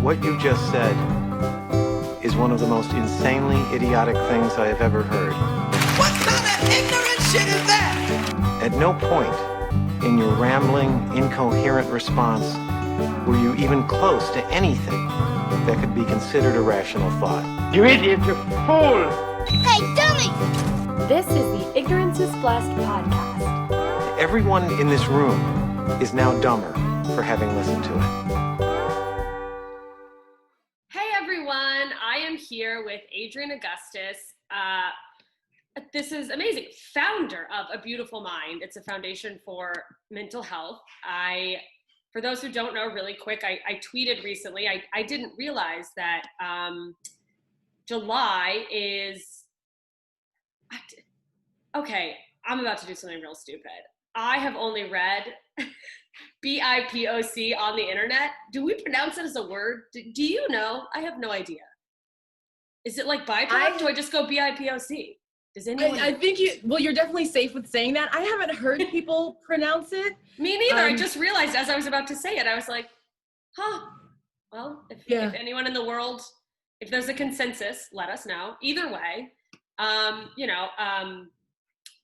What you just said is one of the most insanely idiotic things I have ever heard. What kind of ignorant shit is that? At no point in your rambling, incoherent response were you even close to anything that could be considered a rational thought. You idiot, you fool! Hey, dummy! This is the Ignorance is Blessed podcast. Everyone in this room is now dumber for having listened to it. Hey everyone, I am here with Adrienne Augustus. This is amazing. Founder of A Beautiful Mind. It's a foundation for mental health. For those who don't know, really quick, I tweeted recently, I didn't realize that July is, okay, I'm about to do something real stupid. I have only read BIPOC on the internet. Do we pronounce it as a word? Do you know? I have no idea. Is it like BIPOC? Do I just go BIPOC? Does anyone? I think you're definitely safe with saying that. I haven't heard people pronounce it. Me neither. I just realized as I was about to say it, I was like, well, if anyone in the world, if there's a consensus, let us know. Either way,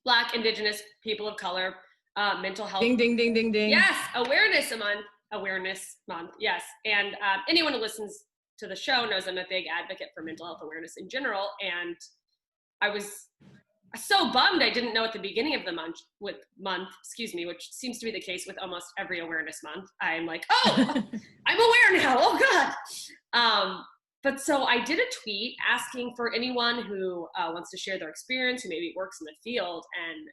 Black, Indigenous, people of color, mental health. Ding, ding, ding, ding, ding. Yes, Awareness Month, yes. And anyone who listens to the show knows I'm a big advocate for mental health awareness in general. And I was so bummed I didn't know at the beginning of the month, which seems to be the case with almost every awareness month. I'm like, oh, I'm aware now. Oh God. But so I did a tweet asking for anyone who wants to share their experience, who maybe works in the field. And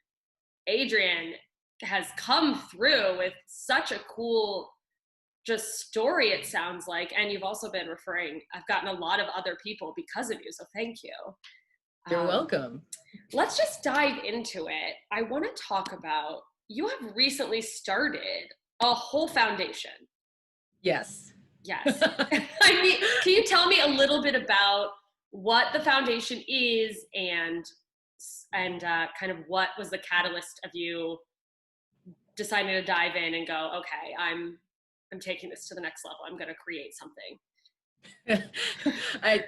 Adrienne has come through with such a cool just story, it sounds like. And you've also been I've gotten a lot of other people because of you. So thank you. You're welcome. Let's just dive into it. I want to talk about, you have recently started a whole foundation. Yes. I mean, can you tell me a little bit about what the foundation is and kind of what was the catalyst of you deciding to dive in and go, okay, I'm taking this to the next level. I'm going to create something.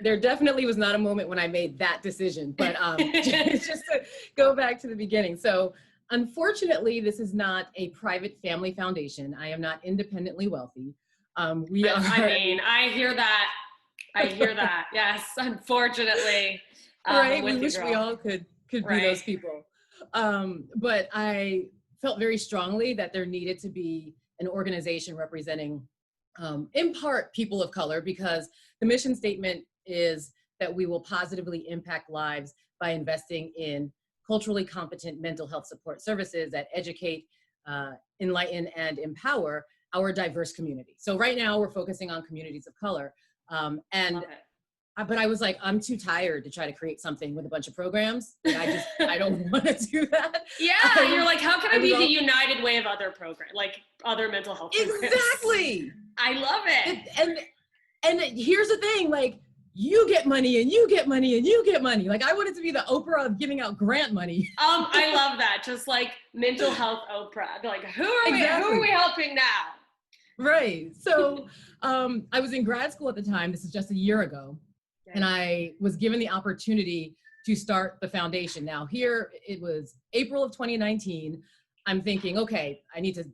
There definitely was not a moment when I made that decision, but just to go back to the beginning. So unfortunately, this is not a private family foundation. I am not independently wealthy. I hear that. Yes, unfortunately. Right, we wish we all could be those people. But I felt very strongly that there needed to be an organization representing in part people of color, because the mission statement is that we will positively impact lives by investing in culturally competent mental health support services that educate, enlighten, and empower our diverse community. So right now we're focusing on communities of color. But I was like, I'm too tired to try to create something with a bunch of programs. I don't want to do that. Yeah, you're like, how can I be the United Way of other programs, like other mental health programs? Exactly. I love it. And here's the thing, like, you get money and you get money and you get money. Like, I wanted to be the Oprah of giving out grant money. I love that. Just like mental health Oprah. They're like, who are we helping now? Right. So I was in grad school at the time. This is just a year ago. And I was given the opportunity to start the foundation. Now here, it was April of 2019. I'm thinking, okay, I need to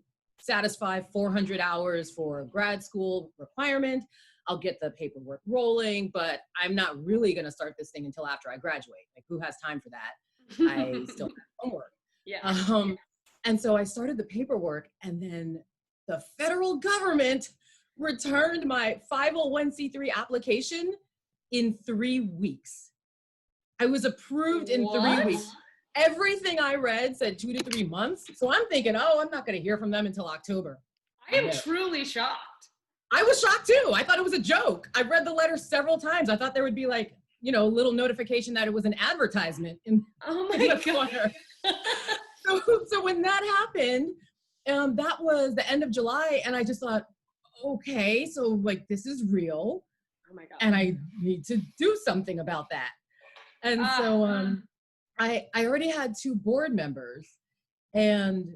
satisfy 400 hours for a grad school requirement. I'll get the paperwork rolling, but I'm not really going to start this thing until after I graduate. Like, who has time for that? I still have homework. Yeah. And so I started the paperwork, and then the federal government returned my 501c3 application in 3 weeks. I was approved in 3 weeks. Everything I read said 2 to 3 months. So I'm thinking, I'm not going to hear from them until October. I am truly shocked. I was shocked too. I thought it was a joke. I read the letter several times. I thought there would be like, a little notification that it was an advertisement in the corner. So when that happened, that was the end of July. And I just thought, okay, so like, this is real. Oh my God. And I need to do something about that. And so I already had 2 board members, and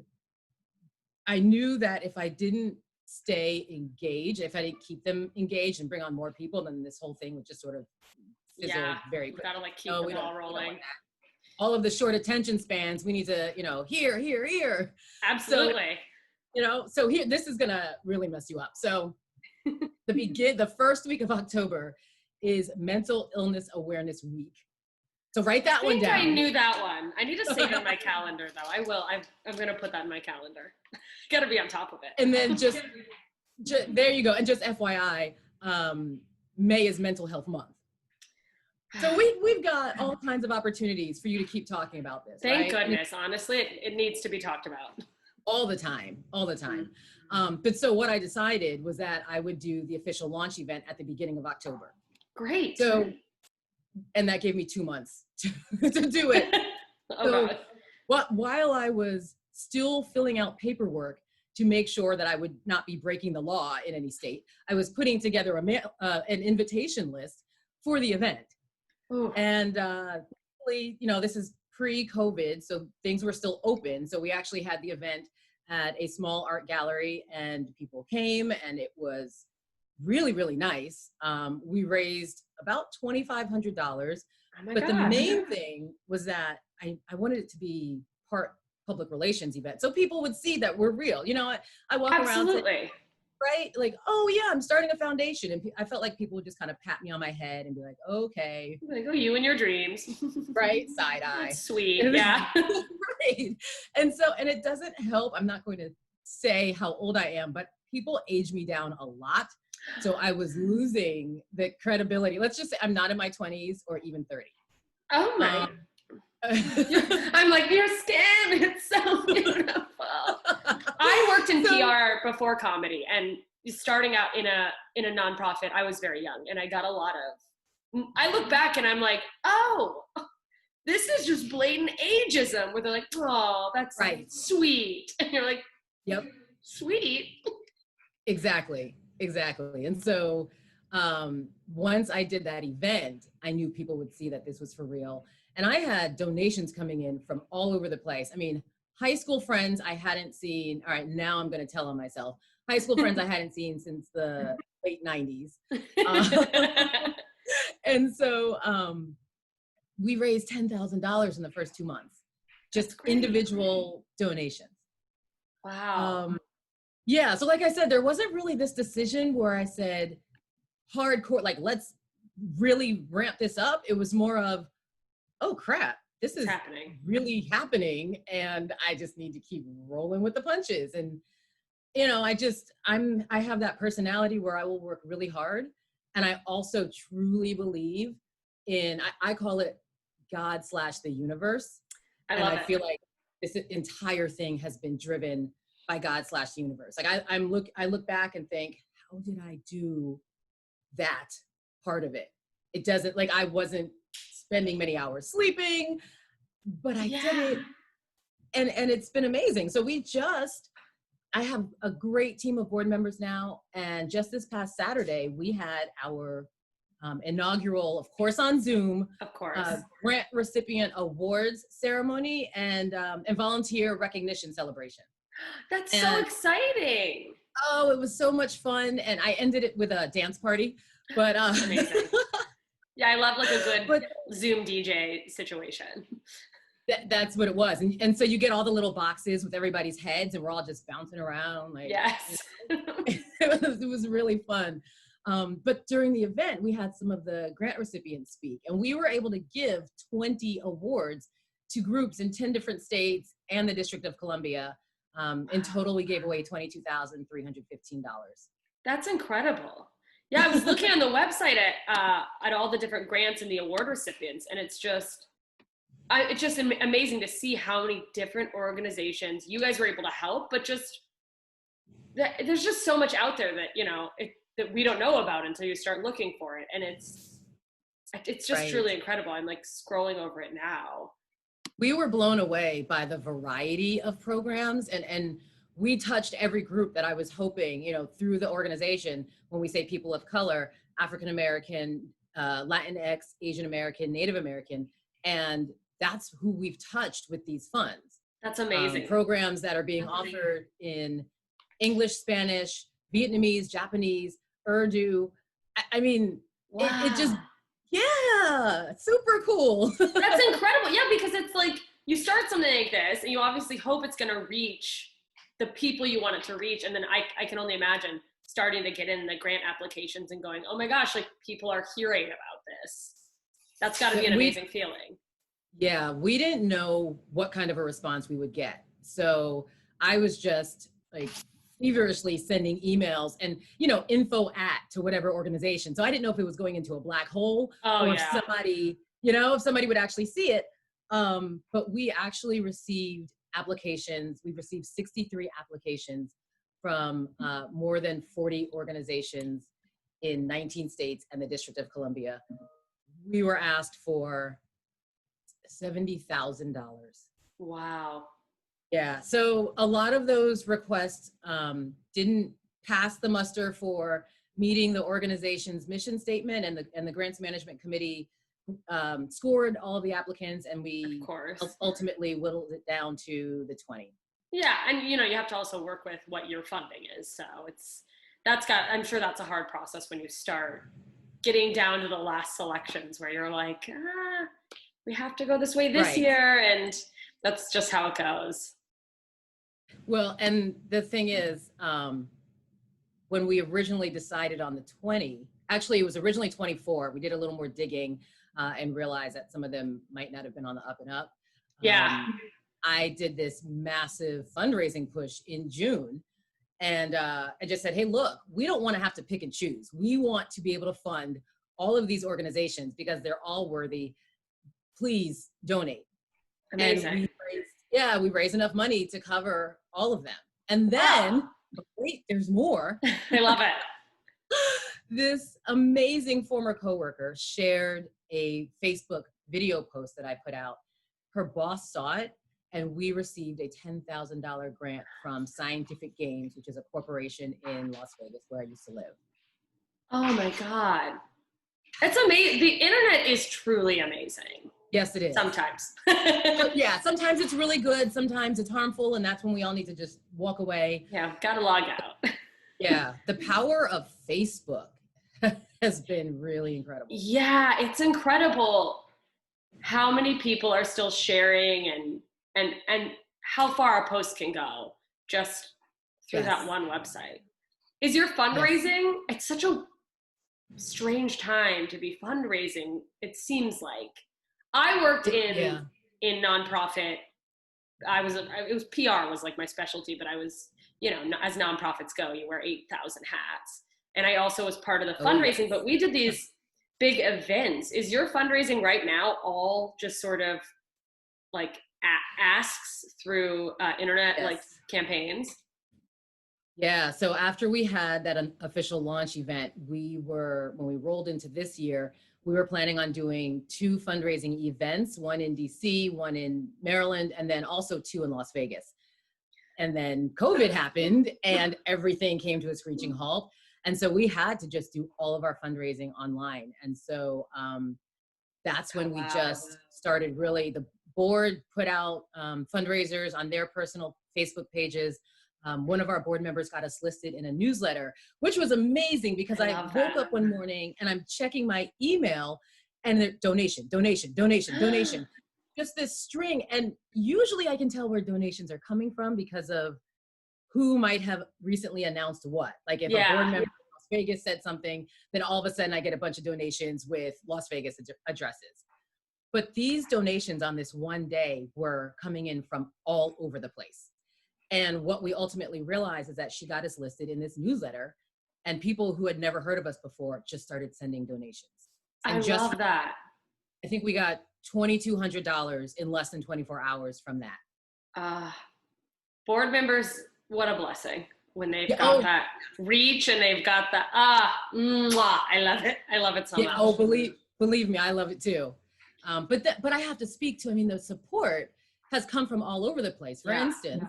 I knew that if I didn't stay engaged. If I didn't keep them engaged and bring on more people, then this whole thing would just sort of fizzle very quickly. Gotta like keep the ball rolling. All of the short attention spans, we need to, here. Absolutely. So here, this is gonna really mess you up. So the first week of October is Mental Illness Awareness Week. So write that one down. I knew that one. I need to save it on my calendar though. I will. I'm gonna put that in my calendar. Gotta be on top of it. And then just there you go. And just FYI, May is Mental Health Month. So we've got all kinds of opportunities for you to keep talking about this. Thank goodness. Honestly, it needs to be talked about. All the time. But so what I decided was that I would do the official launch event at the beginning of October. Great. So, and that gave me 2 months to do it. God. While I was still filling out paperwork to make sure that I would not be breaking the law in any state, I was putting together an invitation list for the event. Ooh. And this is pre-COVID, so things were still open. So we actually had the event at a small art gallery, and people came, and it was really, really nice. We raised about $2,500. But the main thing was that I wanted it to be part public relations event, so people would see that we're real. I walk around saying, right? Like, oh yeah, I'm starting a foundation. And I felt like people would just kind of pat me on my head and be like, okay. Like, oh, you and your dreams. Right? Side eye. That's sweet. Yeah. Right. And it doesn't help. I'm not going to say how old I am, but people age me down a lot. So I was losing the credibility. Let's just say I'm not in my 20s or even 30. Oh my. I'm like, your skin, it's so beautiful. I worked in PR before comedy, and starting out in a nonprofit, I was very young, and I got a lot of, I look back and I'm like, oh, this is just blatant ageism, where they're like, oh, that's right. Sweet. And you're like, yep, sweet. Exactly. And so once I did that event, I knew people would see that this was for real. And I had donations coming in from all over the place. I mean, high school friends I hadn't seen. All right, now I'm going to tell on myself. High school friends I hadn't seen since the late 90s. And so we raised $10,000 in the first 2 months, just individual donations. Wow. Yeah, so like I said, there wasn't really this decision where I said, hardcore, like, let's really ramp this up. It was more of, oh crap, this is really happening, and I just need to keep rolling with the punches. And I have that personality where I will work really hard, and I also truly believe in, I call it God/the universe. I feel like this entire thing has been driven by God/the universe. Like I look back and think, how did I do that part of it? It doesn't, like, I wasn't spending many hours sleeping, but I did it. And it's been amazing. So I have a great team of board members now. And just this past Saturday, we had our inaugural, of course, on Zoom, grant recipient awards ceremony and volunteer recognition celebration. That's so exciting. Oh, it was so much fun. And I ended it with a dance party, but amazing. Yeah, I love like a good Zoom DJ situation. That's what it was. And so you get all the little boxes with everybody's heads, and we're all just bouncing around. Like, yes. It was really fun. But during the event, we had some of the grant recipients speak, and we were able to give 20 awards to groups in 10 different states and the District of Columbia. In total, we gave away $22,315. That's incredible. Yeah, I was looking on the website at all the different grants and the award recipients, and it's just amazing to see how many different organizations you guys were able to help, but there's just so much out there that, that we don't know about until you start looking for it. And it's just truly incredible. I'm like scrolling over it now. We were blown away by the variety of programs, and we touched every group that I was hoping, through the organization. When we say people of color, African American, Latinx, Asian American, Native American, and that's who we've touched with these funds. That's amazing. Programs that are being offered in English, Spanish, Vietnamese, Japanese, Urdu. I mean, it just, yeah, super cool. That's incredible. Yeah, because it's like you start something like this and you obviously hope it's going to reach the people you want it to reach. And then I can only imagine starting to get in the grant applications and going, oh my gosh, like people are hearing about this. That's got to be an amazing feeling. Yeah, we didn't know what kind of a response we would get. So I was just like feverishly sending emails and, info to whatever organization. So I didn't know if it was going into a black hole or if somebody, if somebody would actually see it. But we actually received applications. We've received 63 applications from more than 40 organizations in 19 states and the District of Columbia. We were asked for $70,000. Wow. Yeah, so a lot of those requests didn't pass the muster for meeting the organization's mission statement, and the Grants Management Committee scored all of the applicants, and we ultimately whittled it down to the 20. Yeah, and you have to also work with what your funding is. So I'm sure that's a hard process when you start getting down to the last selections where you're like, we have to go this way this year, and that's just how it goes. Well, and the thing is, when we originally decided on the 20, actually it was originally 24, we did a little more digging and realized that some of them might not have been on the up and up. Yeah. I did this massive fundraising push in June, and I just said, hey, look, we don't want to have to pick and choose. We want to be able to fund all of these organizations because they're all worthy. Please donate. Amazing. And we raised enough money to cover all of them. And then, wait, there's more. I love it. This amazing former coworker shared a Facebook video post that I put out. Her boss saw it, and we received a $10,000 grant from Scientific Games, which is a corporation in Las Vegas where I used to live. Oh my God. It's amazing. The internet is truly amazing. Yes, it is. Sometimes. Yeah, sometimes it's really good. Sometimes it's harmful. And that's when we all need to just walk away. Yeah, gotta log out. Yeah, the power of Facebook has been really incredible. Yeah, it's incredible how many people are still sharing and how far a post can go just through that one website. Is your fundraising, it's such a strange time to be fundraising, it seems like. I worked in nonprofit. It was PR was like my specialty, but I was, as nonprofits go, you wear 8,000 hats. And I also was part of the fundraising, but we did these big events. Is your fundraising right now all just sort of like asks through internet like campaigns? Yeah, so after we had that official launch event, when we rolled into this year, we were planning on doing 2 fundraising events, one in DC, one in Maryland, and then also 2 in Las Vegas. And then COVID happened and everything came to a screeching halt. And so we had to just do all of our fundraising online. And so that's when we just started really, the board put out fundraisers on their personal Facebook pages. One of our board members got us listed in a newsletter, which was amazing because I woke up one morning and I'm checking my email and donation, just this string. And usually I can tell where donations are coming from because of who might have recently announced what. Like if a board member in Las Vegas said something, then all of a sudden I get a bunch of donations with Las Vegas addresses. But these donations on this one day were coming in from all over the place. And what we ultimately realized is that she got us listed in this newsletter, and people who had never heard of us before just started sending donations. And I love that. I think we got $2,200 in less than 24 hours from that. Board members, what a blessing when they've got that reach and they've got the, I love it. I love it so much. Oh, believe me, I love it too. But I have to speak to, the support has come from all over the place. For instance,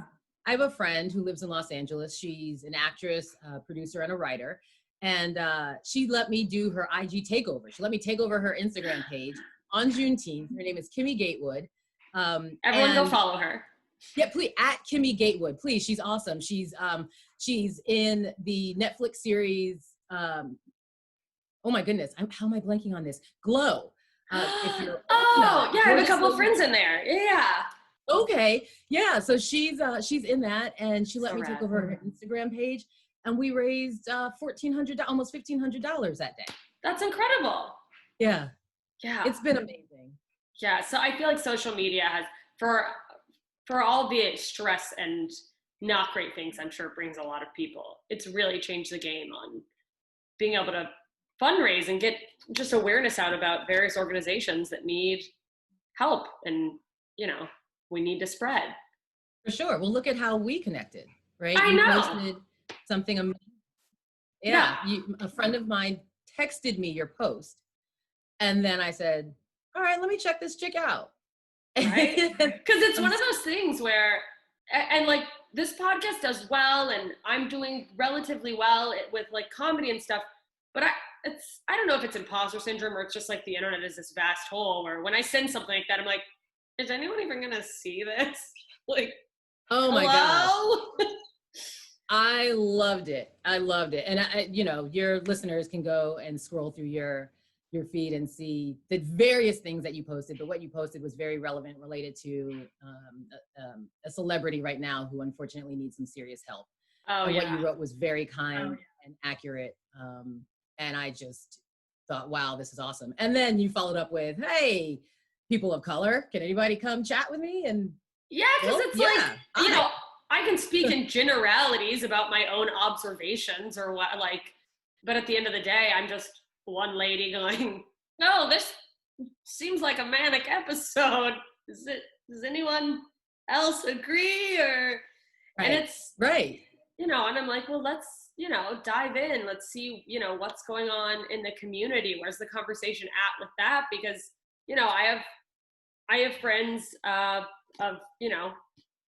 I have a friend who lives in Los Angeles. She's an actress, producer, and a writer. And she let me do her IG takeover. She let me take over her Instagram page on Juneteenth. Her name is Kimmy Gatewood. Everyone go follow her. Yeah, please, at Kimmy Gatewood, please. She's awesome. She's in the Netflix series. Oh my goodness, how am I blanking on this? Glow. If you're I have a couple of friends in there. Yeah. Okay, yeah. So she's in that, and she let me take over her Instagram page, and we raised $1,400, almost $1,500 that day. That's incredible. Yeah. Yeah. It's been amazing. Yeah. So I feel like social media has, for all the stress and not great things, I'm sure it brings a lot of people. It's really changed the game on being able to fundraise and get just awareness out about various organizations that need help, and we need to spread. For sure. Well, look at how we connected, right? I you know. Posted something amazing. Yeah. A friend of mine texted me your post, and then I said, all right, let me check this chick out. Right? Because it's one of those things where, and like this podcast does well, and I'm doing relatively well with like comedy and stuff, but I don't know if it's imposter syndrome or it's just like the internet is this vast hole where when I send something like that, I'm like, is anyone even gonna see this? Like, oh my gosh. I loved it. And your listeners can go and scroll through your feed and see the various things that you posted, but what you posted was very relevant, related to a celebrity right now who unfortunately needs some serious help. Oh, and yeah. What you wrote was very kind and accurate. And I just thought, wow, this is awesome. And then you followed up with, hey, people of color, can anybody come chat with me? And yeah, because it's I can speak in generalities about my own observations or what, like, but at the end of the day, I'm just one lady going, no, this seems like a manic episode. Does anyone else agree? Or, right. And it's, right. And I'm like, well, let's, dive in. Let's see, what's going on in the community. Where's the conversation at with that? Because, I have friends of,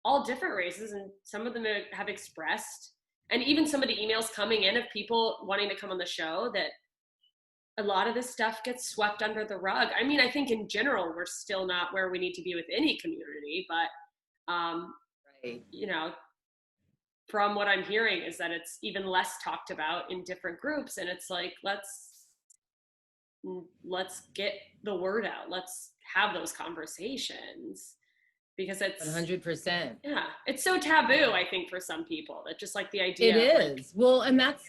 all different races, and some of them have expressed, and even some of the emails coming in of people wanting to come on the show, that a lot of this stuff gets swept under the rug. I mean, I think in general, we're still not where we need to be with any community, but, right. From what I'm hearing is that it's even less talked about in different groups. And it's like, let's get the word out. Let's have those conversations, because it's 100%. Yeah. It's so taboo, I think, for some people, that just like the idea. It is. Well, and that's,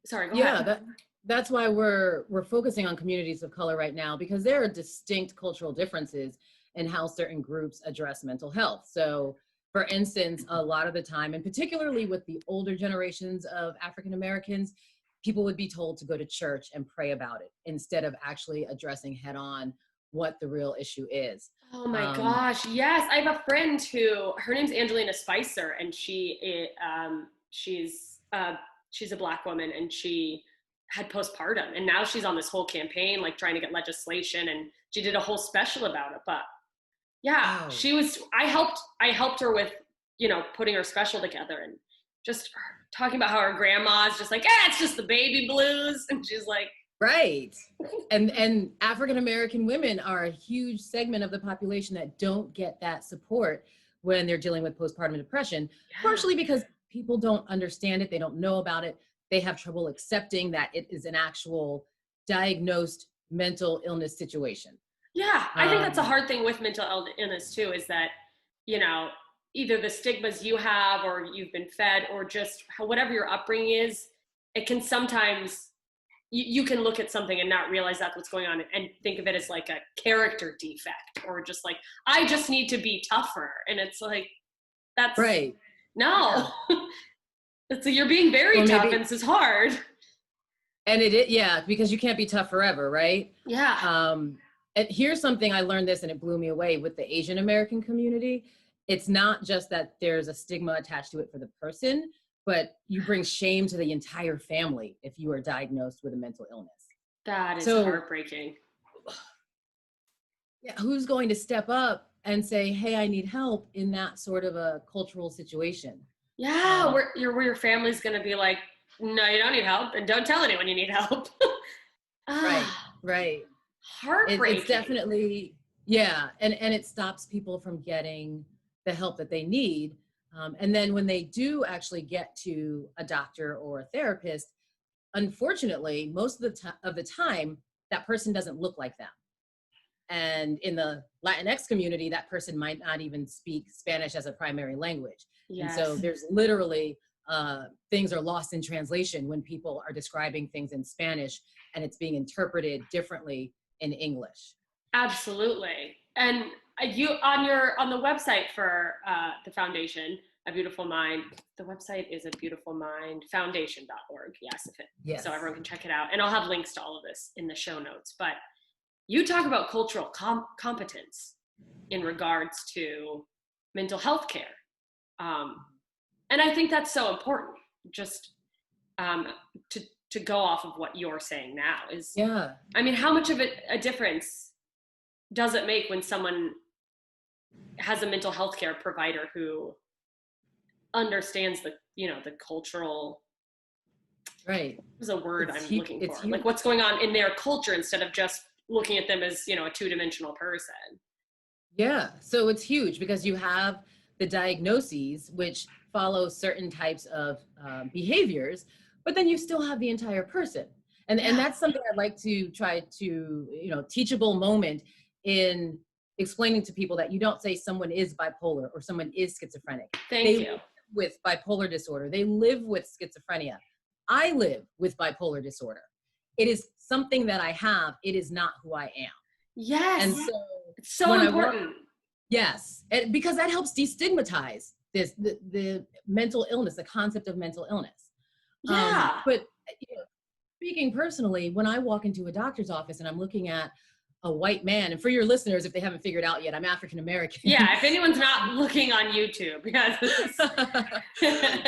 sorry, go ahead. That's why we're focusing on communities of color right now, because there are distinct cultural differences in how certain groups address mental health. So, for instance, a lot of the time, and particularly with the older generations of African Americans, people would be told to go to church and pray about it instead of actually addressing head on what the real issue is. Oh my gosh, yes. I have a friend her name's Angelina Spicer, and she's a Black woman, and she had postpartum, and now she's on this whole campaign, like trying to get legislation, and she did a whole special about it. But yeah, I helped her with, putting her special together, and just talking about how her grandma's just like, it's just the baby blues. And she's like, right. And African American women are a huge segment of the population that don't get that support when they're dealing with postpartum depression, partially because people don't understand it. They don't know about it. They have trouble accepting that it is an actual diagnosed mental illness situation. Yeah, I think that's a hard thing with mental illness too, is that, either the stigmas you have or you've been fed, or just whatever your upbringing is, it can sometimes, you can look at something and not realize that's what's going on, and think of it as like a character defect, or just like, I just need to be tougher. And it's like, that's right. No, it's you're being very tough, and this is hard. And it is, because you can't be tough forever, right? Yeah. And here's something I learned this, and it blew me away with the Asian American community. It's not just that there's a stigma attached to it for the person, but you bring shame to the entire family if you are diagnosed with a mental illness. That is heartbreaking. Yeah, who's going to step up and say, hey, I need help in that sort of a cultural situation? Yeah, where your family's going to be like, no, you don't need help, and don't tell anyone you need help. Right. Heartbreaking. It's definitely, Yeah, and it stops people from getting the help that they need. And then when they do actually get to a doctor or a therapist, unfortunately, most of the time, that person doesn't look like them. And in the Latinx community, that person might not even speak Spanish as a primary language. Yes. And so there's literally things are lost in translation when people are describing things in Spanish and it's being interpreted differently in English. Absolutely. And you on the website for the foundation, A Beautiful Mind, the website is abeautifulmindfoundation.org. Yes. So everyone can check it out. And I'll have links to all of this in the show notes. But you talk about cultural competence in regards to mental health care. And I think that's so important, just to go off of what you're saying now is, yeah. I mean, how much of a difference does it make when someone has a mental health care provider who understands the cultural, right? There's a word I'm looking for, huge. like what's going on in their culture instead of just looking at them as, a two-dimensional person. Yeah, so it's huge because you have the diagnoses, which follow certain types of behaviors, but then you still have the entire person. And that's something I'd like to try to, teachable moment in explaining to people that you don't say someone is bipolar or someone is schizophrenic. They live with bipolar disorder. They live with schizophrenia. I live with bipolar disorder. It is something that I have. It is not who I am. Yes. And so it's so important. Yes, because that helps destigmatize the mental illness, the concept of mental illness. Yeah. But speaking personally, when I walk into a doctor's office and I'm looking at a white man, and for your listeners, if they haven't figured out yet, I'm African American. Yeah, if anyone's not looking on YouTube, because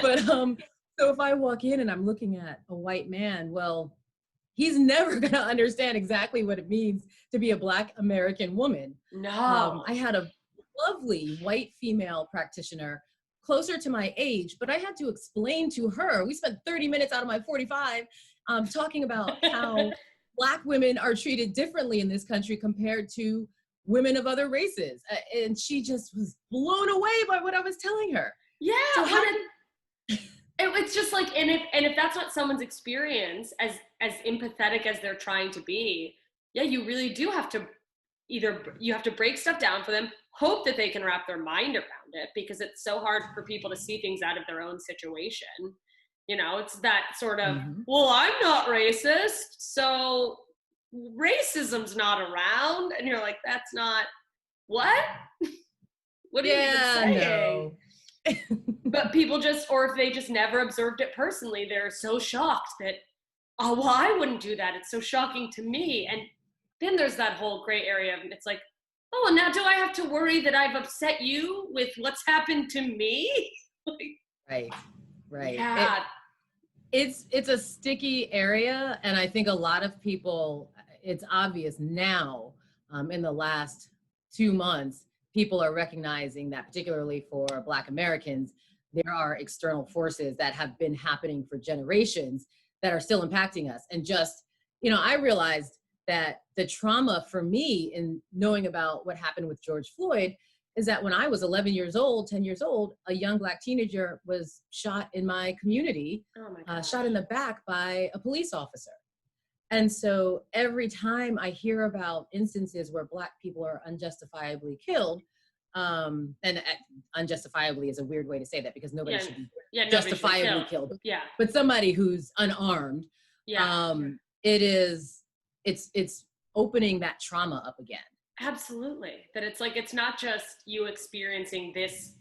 but so if I walk in and I'm looking at a white man, well, he's never going to understand exactly what it means to be a Black American woman. No. I had a lovely white female practitioner closer to my age, but I had to explain to her, we spent 30 minutes out of my 45 talking about how Black women are treated differently in this country compared to women of other races. And she just was blown away by what I was telling her. Yeah. So it's just like, and if that's not someone's experience, as empathetic as they're trying to be, yeah, you really do have to you have to break stuff down for them, hope that they can wrap their mind around it, because it's so hard for people to see things out of their own situation. It's that sort of, well, I'm not racist, so racism's not around. And you're like, that's not, what? What are you even saying? No. But people just, or if they just never observed it personally, they're so shocked that, oh, well, I wouldn't do that. It's so shocking to me. And then there's that whole gray area of, it's like, oh, and now do I have to worry that I've upset you with what's happened to me? Right. Yeah. It's a sticky area. And I think a lot of people, it's obvious now in the last 2 months, people are recognizing that particularly for Black Americans, there are external forces that have been happening for generations that are still impacting us. And just, I realized that the trauma for me in knowing about what happened with George Floyd is that when I was 10 years old, a young Black teenager was shot in my community, shot in the back by a police officer. And so every time I hear about instances where Black people are unjustifiably killed, and unjustifiably is a weird way to say that because nobody should be justifiably killed. Yeah. But somebody who's unarmed, it's opening that trauma up again. Absolutely. That it's like, it's not just you experiencing this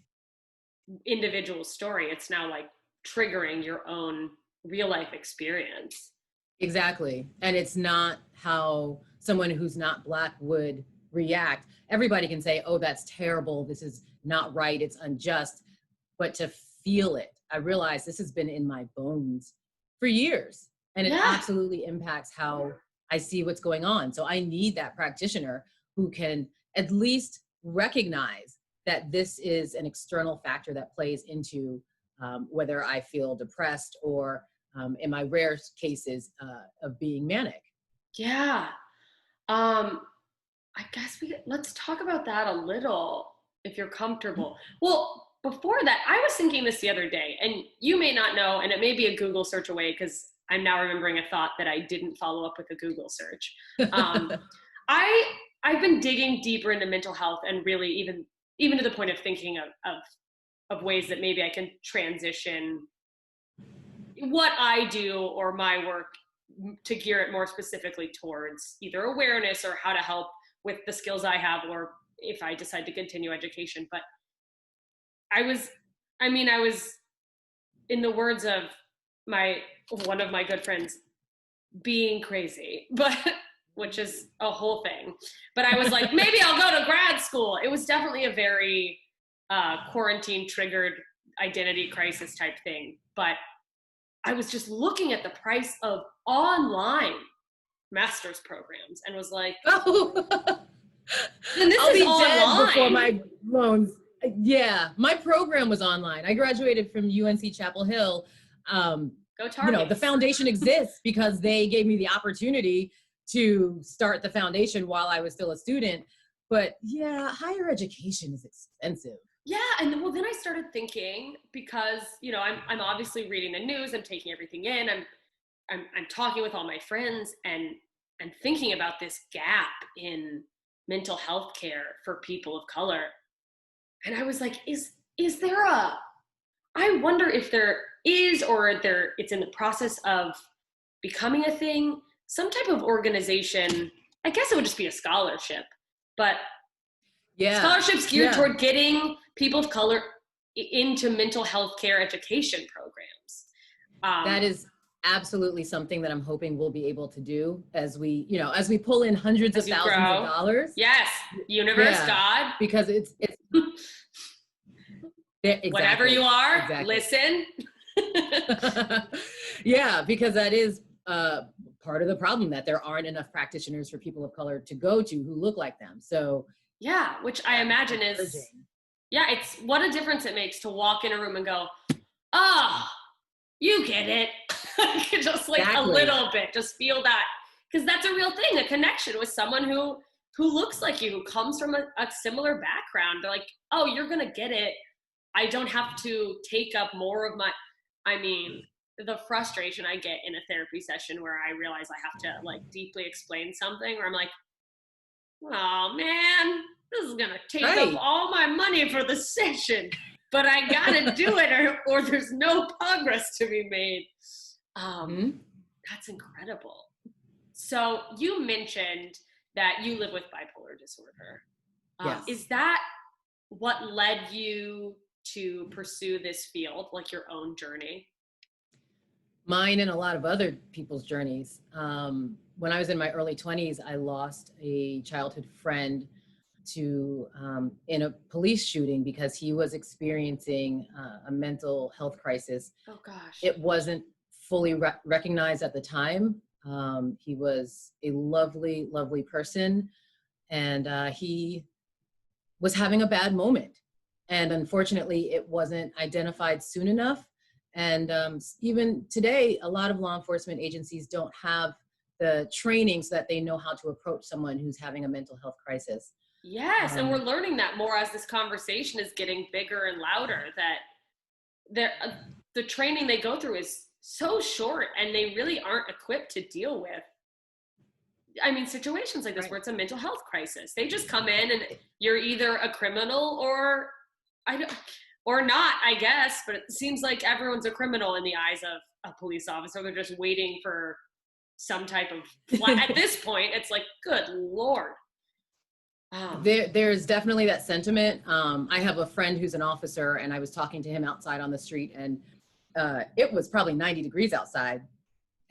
individual story. It's now like triggering your own real life experience. Exactly. And it's not how someone who's not Black would react. Everybody can say, oh, that's terrible. This is not right. It's unjust. But to feel it, I realize this has been in my bones for years. And it absolutely impacts how I see what's going on. So I need that practitioner who can at least recognize that this is an external factor that plays into whether I feel depressed or in my rare cases of being manic. Yeah. I guess let's talk about that a little, if you're comfortable. Well, before that, I was thinking this the other day, and you may not know, and it may be a Google search away because I'm now remembering a thought that I didn't follow up with a Google search. I've been digging deeper into mental health, and really even to the point of thinking of ways that maybe I can transition what I do or my work to gear it more specifically towards either awareness or how to help with the skills I have, or if I decide to continue education. But I was, in the words of one of my good friends, being crazy, but which is a whole thing. But I was like, maybe I'll go to grad school. It was definitely a very quarantine triggered identity crisis type thing. But I was just looking at the price of online master's programs and was like, oh, and this I'll is be online. dead before my loans. Yeah, my program was online. I graduated from UNC Chapel Hill. Go Target. The foundation exists because they gave me the opportunity to start the foundation while I was still a student. But yeah, higher education is expensive. Yeah, and well, then I started thinking, because I'm obviously reading the news, I'm taking everything in, I'm talking with all my friends, and thinking about this gap in mental health care for people of color. And I was like, is there I wonder if there is, or it's in the process of becoming a thing, some type of organization. I guess it would just be a scholarship, but scholarships geared toward getting people of color into mental health care education programs. That is absolutely something that I'm hoping we'll be able to do as we pull in hundreds of thousands of dollars. Yes, universe, God. Because it's exactly. Whatever you are, exactly. Listen. Yeah, because that is part of the problem, that there aren't enough practitioners for people of color to go to who look like them. So yeah, which I imagine is, it's what a difference it makes to walk in a room and go, oh, you get it. Just like a little bit, just feel that. Because that's a real thing, a connection with someone who looks like you, who comes from a similar background. They're like, oh, you're going to get it. I don't have to take up more of the frustration I get in a therapy session where I realize I have to like deeply explain something, where I'm like, oh man, this is gonna take up all my money for the session, but I gotta do it or there's no progress to be made. That's incredible. So you mentioned that you live with bipolar disorder. Yes. Is that what led you to pursue this field, like your own journey? Mine and a lot of other people's journeys. When I was in my early 20s, I lost a childhood friend to in a police shooting because he was experiencing a mental health crisis. Oh gosh. It wasn't fully recognized at the time. He was a lovely, lovely person, and he was having a bad moment. And unfortunately, it wasn't identified soon enough. And even today, a lot of law enforcement agencies don't have the training so that they know how to approach someone who's having a mental health crisis. Yes, and we're learning that more as this conversation is getting bigger and louder, that the training they go through is so short, and they really aren't equipped to deal with, situations like this where it's a mental health crisis. They just come in and you're either a criminal or not, I guess, but it seems like everyone's a criminal in the eyes of a police officer. They're just waiting for some type of, at this point, it's like, good Lord. There's definitely that sentiment. I have a friend who's an officer, and I was talking to him outside on the street, and it was probably 90 degrees outside,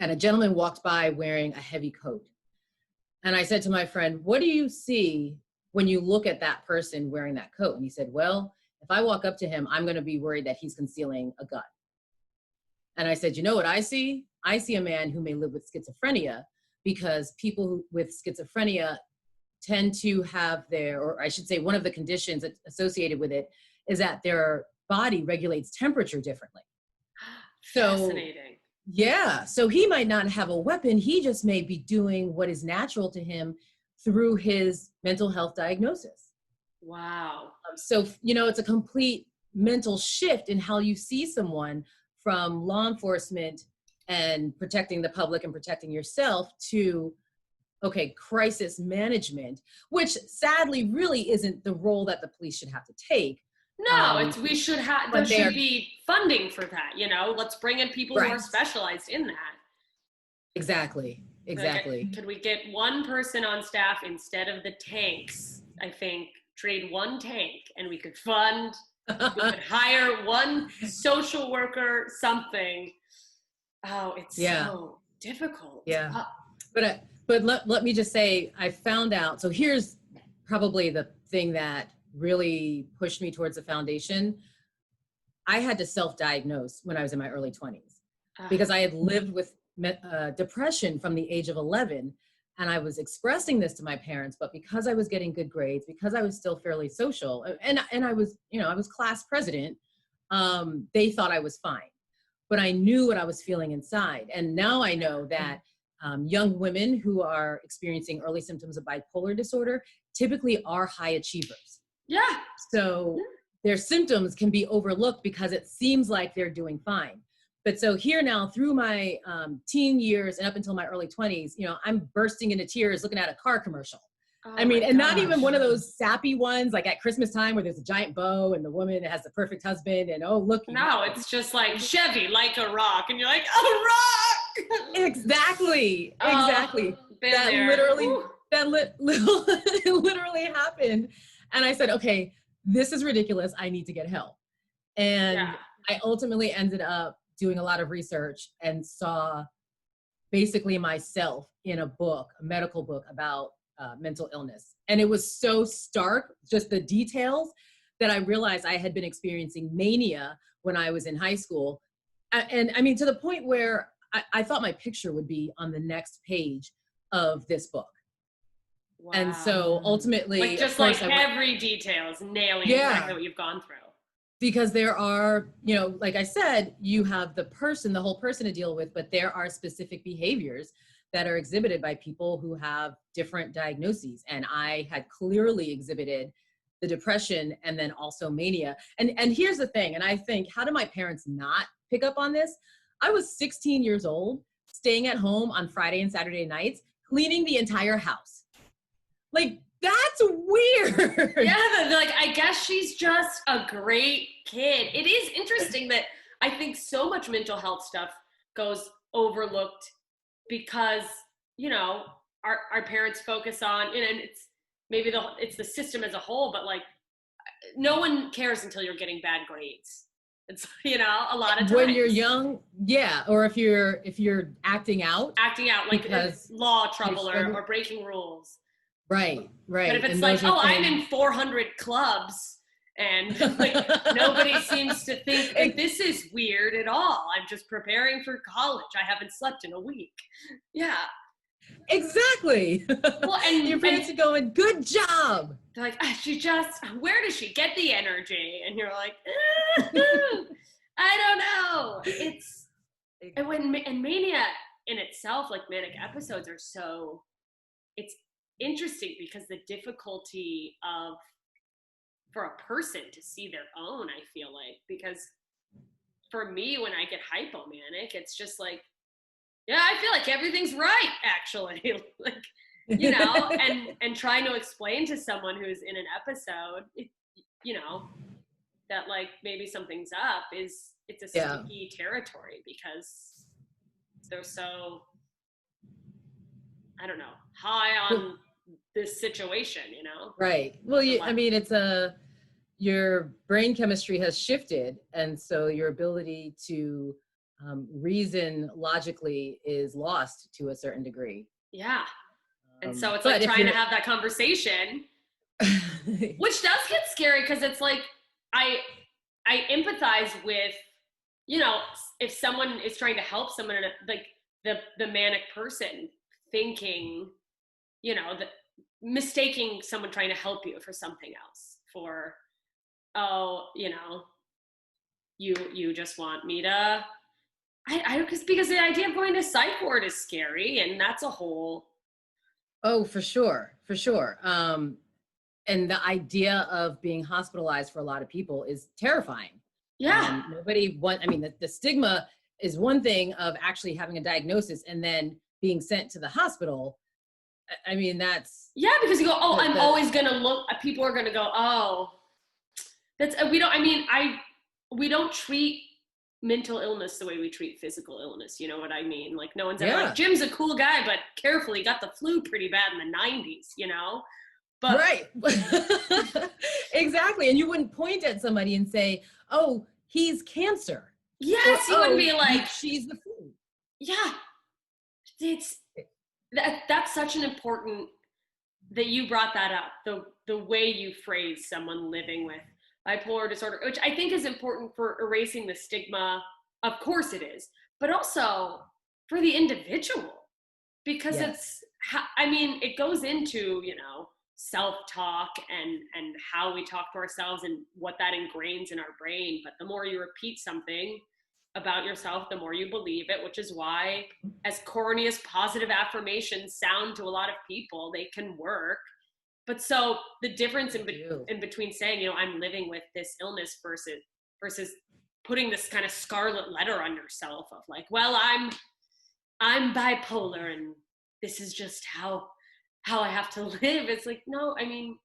and a gentleman walked by wearing a heavy coat. And I said to my friend, what do you see when you look at that person wearing that coat? And he said, well, if I walk up to him, I'm going to be worried that he's concealing a gun. And I said, you know what I see? I see a man who may live with schizophrenia, because people with schizophrenia tend to have or I should say, one of the conditions associated with it is that their body regulates temperature differently. So, fascinating. Yeah. So he might not have a weapon. He just may be doing what is natural to him through his mental health diagnosis. Wow. So, you know, it's a complete mental shift in how you see someone from law enforcement and protecting the public and protecting yourself to, okay, crisis management, which sadly really isn't the role that the police should have to take. No, we should have, there but should be funding for that, you know? Let's bring in people who are Right. specialized in that. Exactly. Like, could we get one person on staff instead of the tanks? I think trade one tank and we could fund, we could hire one social worker, something. Oh, it's so difficult. Yeah. But let me just say, I found out, so here's probably the thing that really pushed me towards the foundation. I had to self-diagnose when I was in my early 20s because I had lived with depression from the age of 11, and I was expressing this to my parents, but because I was getting good grades, because I was still fairly social, and I was, you know, I was class president, they thought I was fine, but I knew what I was feeling inside. And now I know that young women who are experiencing early symptoms of bipolar disorder typically are high achievers. Yeah. So their symptoms can be overlooked because it seems like they're doing fine. But so here now, through my teen years and up until my early 20s, you know, I'm bursting into tears looking at a car commercial. Oh I mean, and not even one of those sappy ones like at Christmas time where there's a giant bow and the woman has the perfect husband and oh, look. No, it's just like Chevy, like a rock. And you're like, a rock! Exactly. Exactly. That literally happened. And I said, okay, this is ridiculous. I need to get help. And I ultimately ended up doing a lot of research and saw basically myself in a book, a medical book about mental illness. And it was so stark, just the details, that I realized I had been experiencing mania when I was in high school. And I mean, to the point where I thought my picture would be on the next page of this book. Wow. And so ultimately, like just like every detail is nailing exactly what you've gone through. Because there are, you know, like I said, you have the whole person to deal with, but there are specific behaviors that are exhibited by people who have different diagnoses. And I had clearly exhibited the depression and then also mania. And here's the thing, and I think, how do my parents not pick up on this? I was 16 years old, staying at home on Friday and Saturday nights, cleaning the entire house. Like, that's weird. Yeah, like, I guess she's just a great kid. It is interesting that I think so much mental health stuff goes overlooked because, you know, our parents focus on, and it's maybe it's the system as a whole, but like, no one cares until you're getting bad grades. It's, you know, a lot of times. When you're young, yeah, or if you're acting out. Like law trouble or breaking rules. Right. But if it's like, I'm in 400 clubs and like nobody seems to think that this is weird at all. I'm just preparing for college. I haven't slept in a week. Yeah. Exactly. Well, and your parents are going, good job. They're like, where does she get the energy? And you're like, I don't know. And mania in itself, like manic episodes are it's interesting because the difficulty for a person to see their own, I feel like, because for me, when I get hypomanic, it's just like, yeah, I feel like everything's right, actually. Like, you know, and trying to explain to someone who's in an episode, you know, that like maybe something's up it's a sticky territory because they're so, I don't know, high on this situation, you know? Right. Well, I mean, your brain chemistry has shifted. And so your ability to reason logically is lost to a certain degree. Yeah. And so it's like trying to have that conversation, which does get scary because it's like, I empathize with, you know, if someone is trying to help someone, like the manic person thinking, you know, mistaking someone trying to help you for something else, for, you know, you just want me to, because the idea of going to psych ward is scary, and that's a whole Oh, for sure, for sure. And the idea of being hospitalized for a lot of people is terrifying. Yeah. I mean, the stigma is one thing of actually having a diagnosis and then being sent to the hospital. I mean, that's. Yeah, because you go, oh, I'm always going to look, people are going to go, oh, we don't treat mental illness the way we treat physical illness. You know what I mean? Like, no one's ever like, Jim's a cool guy, but careful, he got the flu pretty bad in the 90s, you know? But right. Exactly. And you wouldn't point at somebody and say, oh, he's cancer. Yes, you wouldn't be like, she's the flu. Yeah. That's such an important, that you brought that up, the way you phrase someone living with bipolar disorder, which I think is important for erasing the stigma. Of course it is, but also for the individual, because it goes into, you know, self-talk and how we talk to ourselves and what that ingrains in our brain. But the more you repeat something about yourself, the more you believe it, which is why, as corny as positive affirmations sound to a lot of people, they can work. But so the difference in between saying, you know, I'm living with this illness versus putting this kind of scarlet letter on yourself of like, well, I'm bipolar and this is just how I have to live. It's like, no, I mean,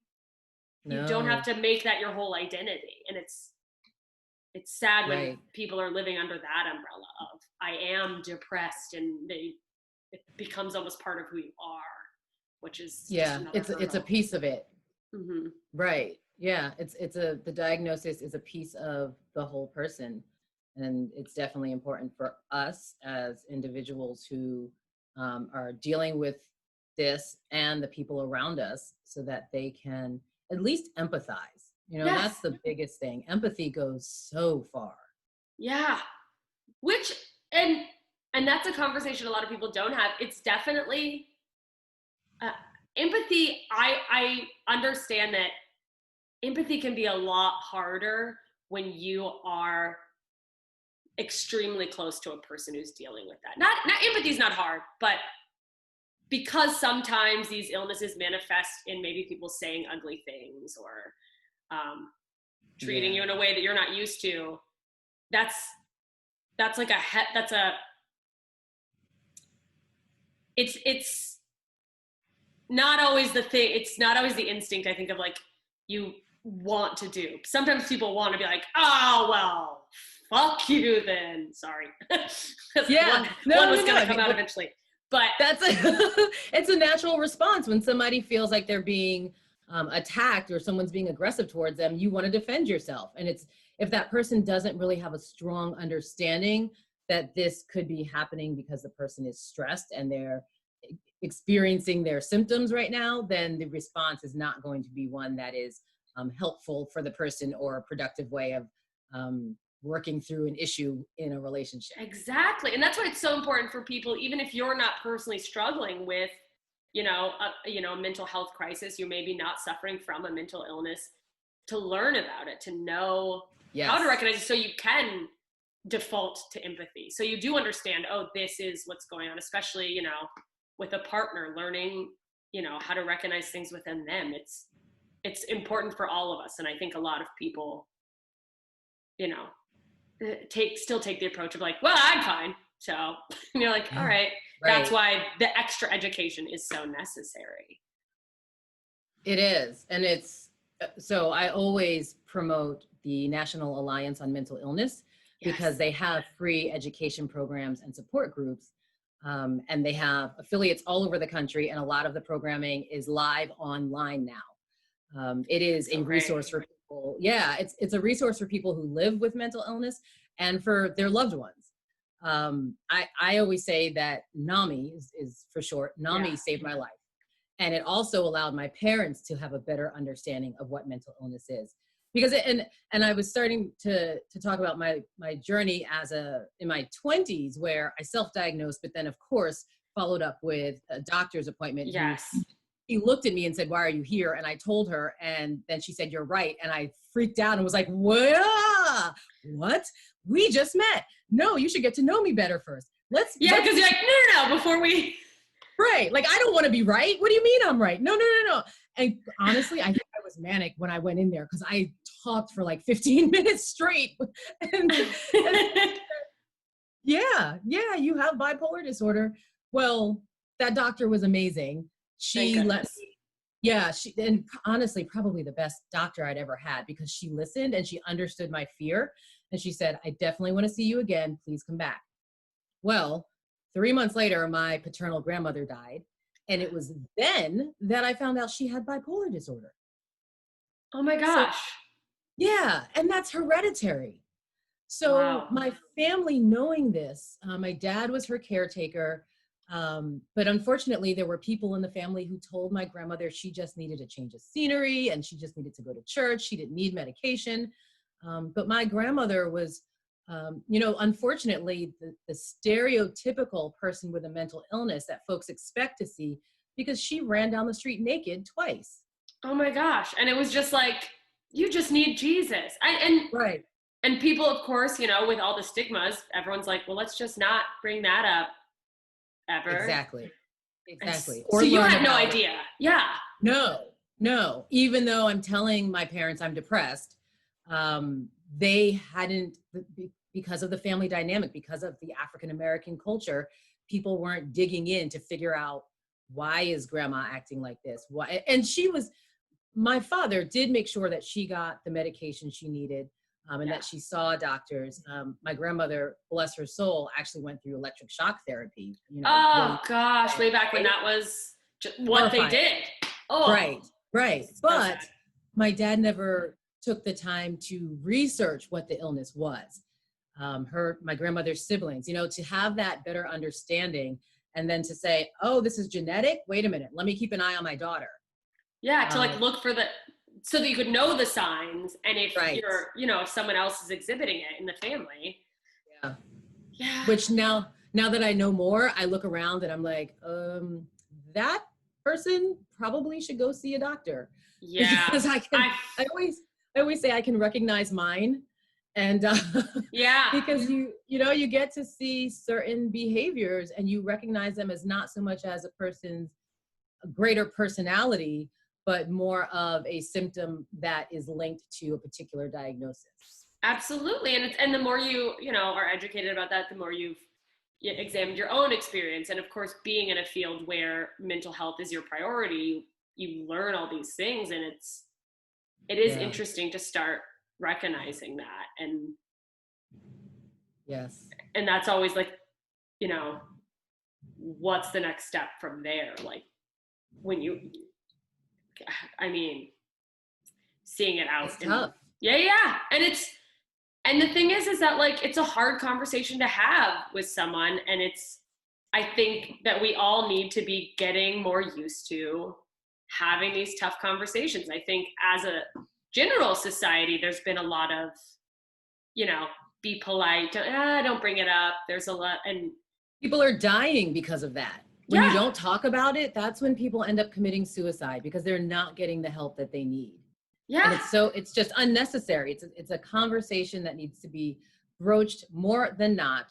you don't have to make that your whole identity. And it's sad when people are living under that umbrella of I am depressed, and it becomes almost part of who you are, which is it's a piece of it. Mm-hmm. Right. Yeah. The diagnosis is a piece of the whole person. And it's definitely important for us as individuals who are dealing with this and the people around us so that they can at least empathize. You know, that's the biggest thing. Empathy goes so far. Yeah. Which, and that's a conversation a lot of people don't have. It's definitely empathy. I understand that empathy can be a lot harder when you are extremely close to a person who's dealing with that. Not empathy is not hard, but because sometimes these illnesses manifest in maybe people saying ugly things or treating you in a way that you're not used to. That's like it's not always the thing. It's not always the instinct, I think, of like you want to do. Sometimes people want to be like, oh, well, fuck you then. Sorry. One was going to come out eventually. But it's a natural response when somebody feels like they're being attacked or someone's being aggressive towards them. You want to defend yourself. And if that person doesn't really have a strong understanding that this could be happening because the person is stressed and they're experiencing their symptoms right now, then the response is not going to be one that is helpful for the person or a productive way of working through an issue in a relationship. Exactly. And that's why it's so important for people, even if you're not personally struggling with, a mental health crisis, you're maybe not suffering from a mental illness, to learn about it, to know how to recognize it so you can default to empathy. So you do understand, oh, this is what's going on, especially, with a partner, learning, how to recognize things within them. It's important for all of us. And I think a lot of people, still take the approach of like, well, I'm fine. So you're like, all right. That's why the extra education is so necessary. It is. And so I always promote the National Alliance on Mental Illness because they have free education programs and support groups. And they have affiliates all over the country. And a lot of the programming is live online now. It is a resource for people. Yeah, it's a resource for people who live with mental illness and for their loved ones. I always say that NAMI is for short. NAMI saved my life. And it also allowed my parents to have a better understanding of what mental illness is. Because and I was starting to talk about my journey in my 20s, where I self-diagnosed, but then of course followed up with a doctor's appointment. Yes. He looked at me and said, "Why are you here?" And I told her, and then she said, "You're right." And I freaked out and was like, what? We just met. No, you should get to know me better first. Because you're like, no, before we. Right. Like, I don't want to be right. What do you mean I'm right? No. And honestly, I think I was manic when I went in there because I talked for like 15 minutes straight. and yeah, you have bipolar disorder. Well, that doctor was amazing. She let me, and honestly, probably the best doctor I'd ever had because she listened and she understood my fear. And she said, I definitely want to see you again. Please come back. Well, 3 months later, my paternal grandmother died. And it was then that I found out she had bipolar disorder. Oh my gosh. So, yeah. And that's hereditary. So my family knowing this, my dad was her caretaker. But unfortunately, there were people in the family who told my grandmother she just needed a change of scenery and she just needed to go to church. She didn't need medication. But my grandmother was, unfortunately, the stereotypical person with a mental illness that folks expect to see because she ran down the street naked twice. Oh my gosh. And it was just like, you just need Jesus. Right. And people, of course, with all the stigmas, everyone's like, well, let's just not bring that up ever. Exactly. So you had no idea. Yeah. No. Even though I'm telling my parents I'm depressed, they hadn't, because of the family dynamic, because of the African-American culture, people weren't digging in to figure out why is grandma acting like this? Why? And my father did make sure that she got the medication she needed. That she saw doctors. My grandmother, bless her soul, actually went through electric shock therapy. Gosh, way back when that was what they did. Oh, right. But my dad never took the time to research what the illness was. My grandmother's siblings, to have that better understanding, and then to say, oh, this is genetic. Wait a minute, let me keep an eye on my daughter. Yeah, to look for so that you could know the signs, and if you're, if someone else is exhibiting it in the family. Yeah. Which now that I know more, I look around and I'm like, that person probably should go see a doctor. Yeah. Because I always say I can recognize mine, and because you get to see certain behaviors and you recognize them as not so much as a person's greater personality, but more of a symptom that is linked to a particular diagnosis. Absolutely. And the more you are educated about that, the more you've examined your own experience. And of course, being in a field where mental health is your priority, you learn all these things, and it is interesting to start recognizing that. And yes. And that's always like, what's the next step from there? Like seeing it out. It's tough. Yeah. And the thing is that like, it's a hard conversation to have with someone. And I think that we all need to be getting more used to having these tough conversations. I think as a general society, there's been a lot of, be polite, don't bring it up. There's a lot, and people are dying because of that. When you don't talk about it, that's when people end up committing suicide because they're not getting the help that they need. Yeah. And it's just unnecessary. It's a conversation that needs to be broached more than not.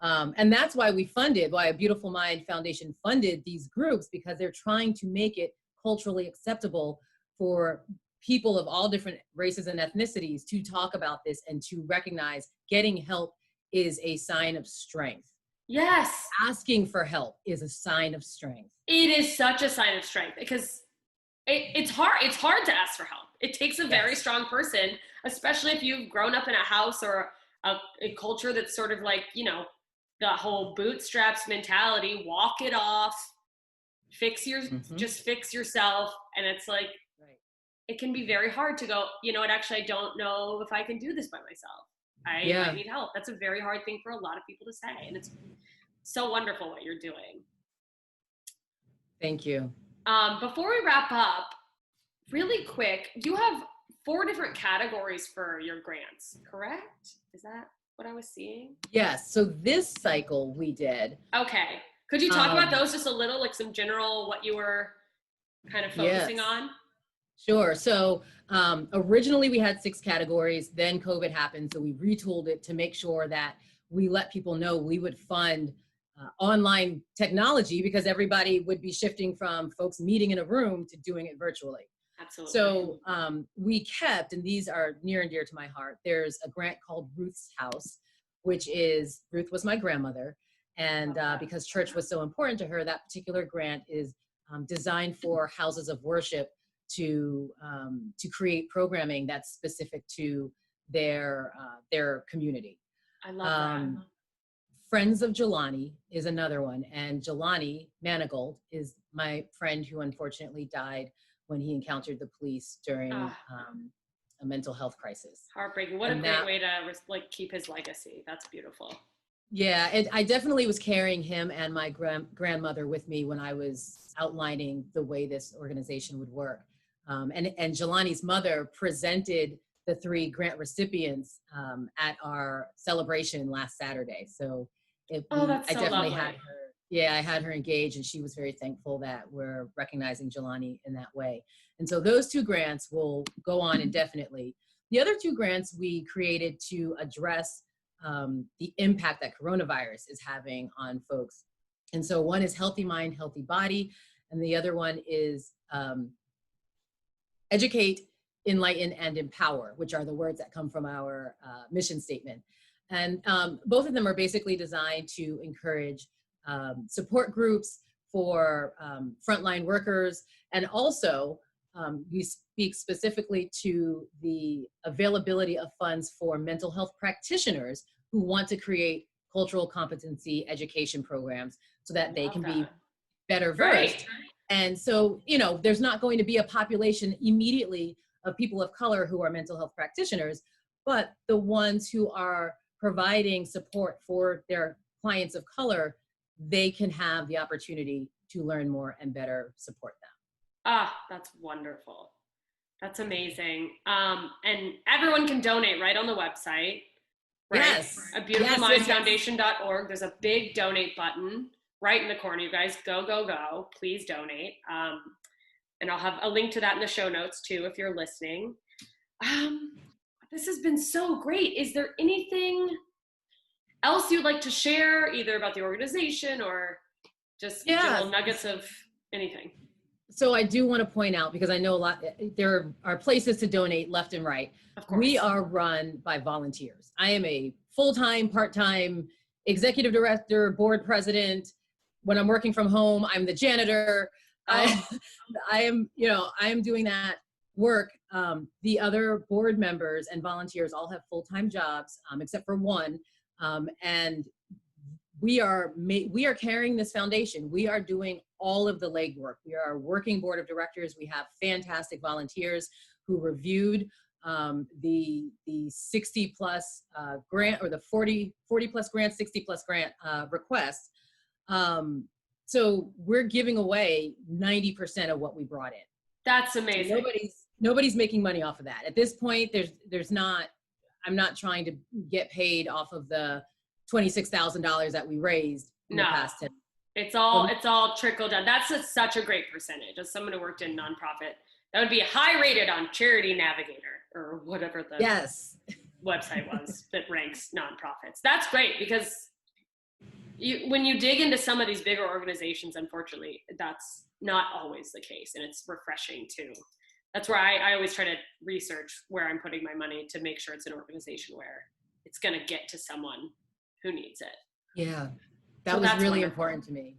And that's why why A Beautiful Mind Foundation funded these groups, because they're trying to make it culturally acceptable for people of all different races and ethnicities to talk about this and to recognize getting help is a sign of strength. Yes. Asking for help is a sign of strength. It is such a sign of strength because it's hard. It's hard to ask for help. It takes a very strong person, especially if you've grown up in a house or a culture that's sort of like, the whole bootstraps mentality, walk it off, just fix yourself. And it's like, it can be very hard to go, actually, I don't know if I can do this by myself. I might need help. That's a very hard thing for a lot of people to say. And it's so wonderful what you're doing. Thank you. Before we wrap up, really quick, you have 4 different categories for your grants, correct? Is that what I was seeing? Yes. So this cycle we did. Okay. Could you talk about those just a little, like some general, what you were kind of focusing on? Sure. So originally we had 6 categories, then COVID happened. So we retooled it to make sure that we let people know we would fund online technology, because everybody would be shifting from folks meeting in a room to doing it virtually. Absolutely. So we kept, and these are near and dear to my heart, there's a grant called Ruth's House, which is, Ruth was my grandmother. And because church was so important to her, that particular grant is designed for houses of worship to create programming that's specific to their community. I love that. Friends of Jelani is another one. And Jelani Manigault is my friend who unfortunately died when he encountered the police during a mental health crisis. Heartbreaking. What a great way to like keep his legacy. That's beautiful. Yeah, I definitely was carrying him and my grandmother with me when I was outlining the way this organization would work. And Jelani's mother presented the 3 grant recipients at our celebration last Saturday. So that's so lovely. I had her engaged, and she was very thankful that we're recognizing Jelani in that way. And so those 2 grants will go on indefinitely. The other 2 grants we created to address the impact that coronavirus is having on folks. And so one is Healthy Mind, Healthy Body, and the other one is Educate, Enlighten, and Empower, which are the words that come from our mission statement. And both of them are basically designed to encourage support groups for frontline workers, and also we speak specifically to the availability of funds for mental health practitioners who want to create cultural competency education programs so that they can be better versed. Right. And so, there's not going to be a population immediately of people of color who are mental health practitioners, but the ones who are providing support for their clients of color, they can have the opportunity to learn more and better support them. That's wonderful. That's amazing. And everyone can donate right on the website, right? Yes. A beautifulmindfoundation.org. There's a big donate button right in the corner. You guys go. Please donate. And I'll have a link to that in the show notes too, if you're listening. This has been so great. Is there anything else you'd like to share, either about the organization or just little nuggets of anything? So I do want to point out, because I know there are places to donate left and right. Of course. We are run by volunteers. I am a full-time, part-time executive director, board president. When I'm working from home, I'm the janitor. I am doing that work. The other board members and volunteers all have full-time jobs, except for one. And we are carrying this foundation. We are doing all of the legwork. We are a working board of directors. We have fantastic volunteers who reviewed the 60 plus grant, or the 40 plus grant, 60 plus grant requests. So we're giving away 90% of what we brought in. That's amazing. Nobody's making money off of that. At this point, I'm not trying to get paid off of the $26,000 that we raised in the past 10. It's all trickled down. That's such a great percentage. As someone who worked in nonprofit, that would be high rated on Charity Navigator or whatever the website was that ranks nonprofits. That's great, because when you dig into some of these bigger organizations, unfortunately, that's not always the case, and it's refreshing too. That's where I always try to research where I'm putting my money to make sure it's an organization where it's going to get to someone who needs it. Yeah, that was really important to me.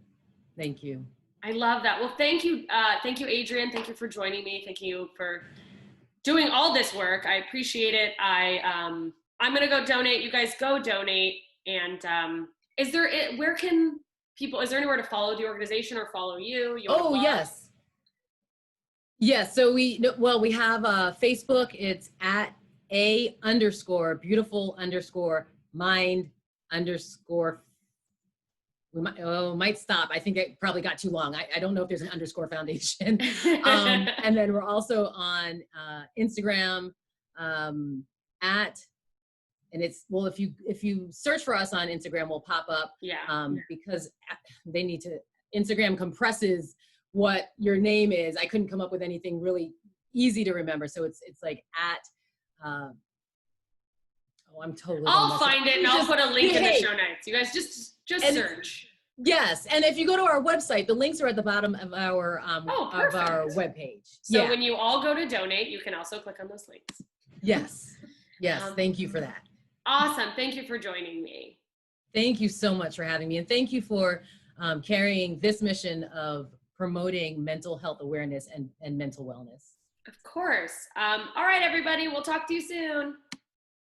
Thank you. I love that. Well, thank you. Thank you, Adrienne. Thank you for joining me. Thank you for doing all this work. I appreciate it. I'm going to go donate. You guys go donate. And is there anywhere to follow the organization or follow you? Yes. Yes. So we have Facebook. It's at _beautiful_mind_ might stop. I think it probably got too long. I don't know if there's an underscore foundation. And then we're also on Instagram if you search for us on Instagram, we'll pop up. Because Instagram compresses what your name is. I couldn't come up with anything really easy to remember. So it's like at, I'm totally. I'll find it and I'll put a link in the show notes. You guys just search. Yes, and if you go to our website, the links are at the bottom of our webpage. So when you all go to donate, you can also click on those links. Yes, thank you for that. Awesome. Thank you for joining me. Thank you so much for having me, and thank you for carrying this mission of promoting mental health awareness and mental wellness. Of course. All right, everybody. We'll talk to you soon.